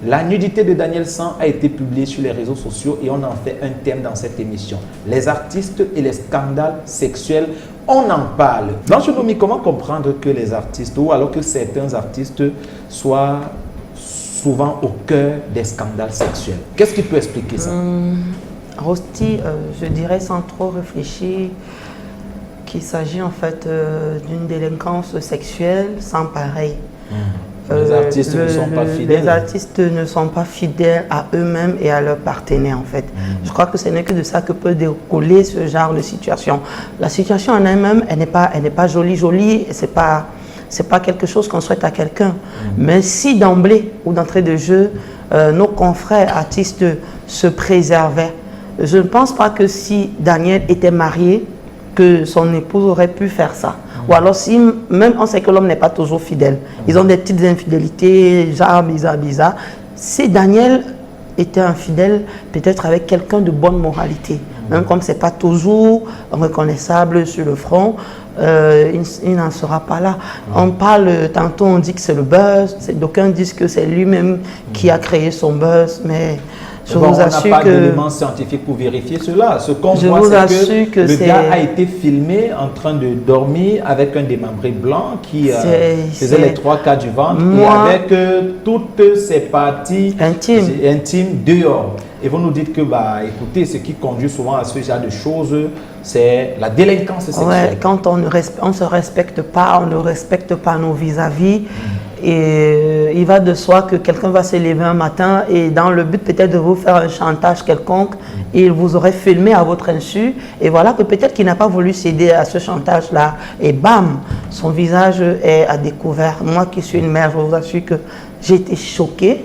La nudité de Daniel San a été publiée sur les réseaux sociaux et on en fait un thème dans cette émission. Les artistes et les scandales sexuels, on en parle. Blanche Nomi, comment comprendre que les artistes, ou alors que certains artistes soient souvent au cœur des scandales sexuels? Qu'est-ce qui peut expliquer ça? Rosti, je dirais sans trop réfléchir qu'il s'agit en fait d'une délinquance sexuelle sans pareil. Les artistes ne sont pas fidèles. Les artistes ne sont pas fidèles à eux-mêmes et à leurs partenaires en fait. Je crois que ce n'est que de ça que peut découler ce genre de situation. La situation en elle-même, elle n'est pas jolie, c'est pas quelque chose qu'on souhaite à quelqu'un. Mais si d'emblée ou d'entrée de jeu, nos confrères artistes se préservaient, je ne pense pas que si Daniel était marié, que son épouse aurait pu faire ça. Ou alors si, même on sait que l'homme n'est pas toujours fidèle. Ils ont des petites infidélités, genre bizarre. Si Daniel était infidèle, peut-être avec quelqu'un de bonne moralité, même comme ce n'est pas toujours reconnaissable sur le front, il n'en sera pas là. On parle, tantôt on dit que c'est le buzz, d'aucuns disent que c'est lui-même qui a créé son buzz, mais je vous assure que... On n'a pas d'éléments scientifiques pour vérifier cela. Ce qu'on voit, c'est que le gars a été filmé en train de dormir avec un démembré blanc qui faisait les 3/4 du ventre et avec toutes ses parties intimes dehors. Et vous nous dites que, écoutez, ce qui conduit souvent à ce genre de choses, c'est la délinquance sexuelle. Ouais, quand on ne se respecte pas, on ne respecte pas nos vis-à-vis. Et il va de soi que quelqu'un va se lever un matin et dans le but peut-être de vous faire un chantage quelconque, il vous aurait filmé à votre insu et voilà que peut-être qu'il n'a pas voulu céder à ce chantage-là et bam, son visage est à découvert. Moi qui suis une mère, je vous assure que j'ai été choquée.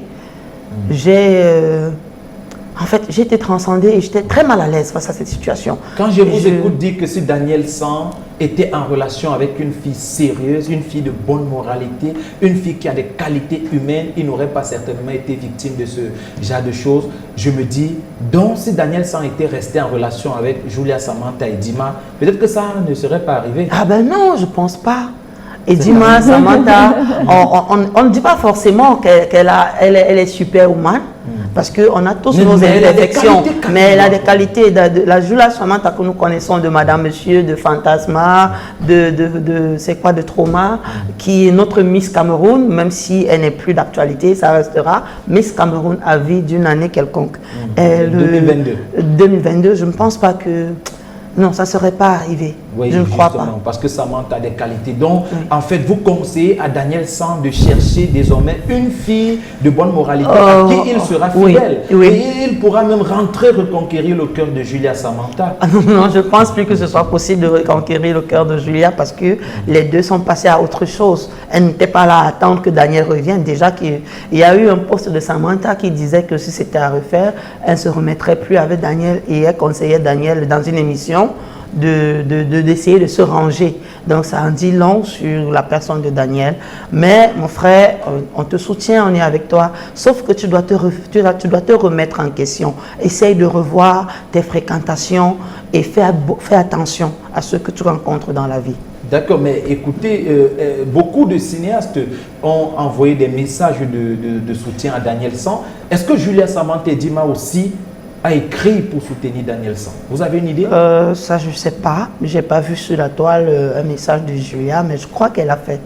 En fait, j'ai été transcendée et j'étais très mal à l'aise face à cette situation. Quand je vous écoute dire que si Daniel San était en relation avec une fille sérieuse, une fille de bonne moralité, une fille qui a des qualités humaines, il n'aurait pas certainement été victime de ce genre de choses. Je me dis, donc si Daniel San était resté en relation avec Julia Samantha et Dima, peut-être que ça ne serait pas arrivé. Ah ben non, je ne pense pas. Et Dima, Samantha, on ne dit pas forcément qu'elle est superwoman, parce qu'on a tous nos imperfections, mais elle a des qualités. La Julia Samantha que nous connaissons de Madame Monsieur, de Fantasma, c'est quoi, de Trauma, qui est notre Miss Cameroun, même si elle n'est plus d'actualité, ça restera Miss Cameroun à vie d'une année quelconque. 2022, je ne pense pas que... Non, ça ne serait pas arrivé. Oui, je ne crois pas. Parce que Samantha a des qualités. Donc, en fait, vous conseillez à Daniel San de chercher désormais une fille de bonne moralité à qui il sera fidèle. Et il pourra même rentrer reconquérir le cœur de Julia Samantha. Non, je ne pense plus que ce soit possible de reconquérir le cœur de Julia parce que les deux sont passés à autre chose. Elle n'était pas là à attendre que Daniel revienne. Déjà qu'il y a eu un post de Samantha qui disait que si c'était à refaire, elle ne se remettrait plus avec Daniel et elle conseillait Daniel dans une émission d'essayer de se ranger. Donc ça en dit long sur la personne de Daniel. Mais mon frère, on te soutient, on est avec toi. Sauf que tu dois te remettre en question. Essaye de revoir tes fréquentations et fais attention à ce que tu rencontres dans la vie. D'accord, mais écoutez, beaucoup de cinéastes ont envoyé des messages de soutien à Daniel San. Est-ce que Julia Samantha et Dima aussi a écrit pour soutenir Daniel San? Vous avez une idée? Ça, je ne sais pas. Je n'ai pas vu sur la toile un message de Julia, mais je crois qu'elle a fait.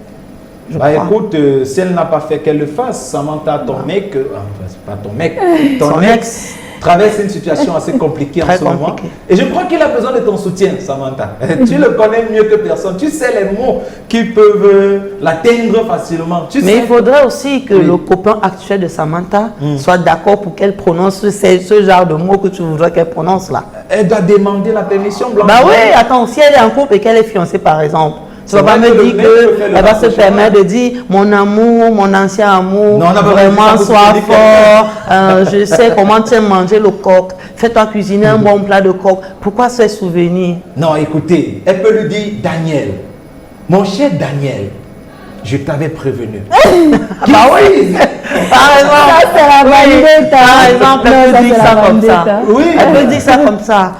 Écoute, si elle n'a pas fait, qu'elle le fasse. Samantha, ton mec, c'est pas ton mec, ton ex traverse une situation assez compliquée en ce moment. Et je crois qu'il a besoin de ton soutien, Samantha. Tu le connais mieux que personne. Tu sais les mots qui peuvent l'atteindre facilement. Mais il faudrait aussi que le copain actuel de Samantha soit d'accord pour qu'elle prononce ce genre de mots que tu voudrais qu'elle prononce là. Elle doit demander la permission, Blanche. Bah oui, attends, si elle est en couple et qu'elle est fiancée par exemple, tu ne vas pas me dire qu'elle va se permettre de dire mon amour, mon ancien amour, vraiment sois fort, je sais comment tu aimes manger le coq, fais-toi cuisiner un bon plat de coq. Pourquoi ces souvenirs? Non, écoutez, elle peut lui dire Daniel, mon cher Daniel, je t'avais prévenu. Bah oui. Par exemple, elle peut dire ça comme ça. Oui. Elle peut dire ça comme ça.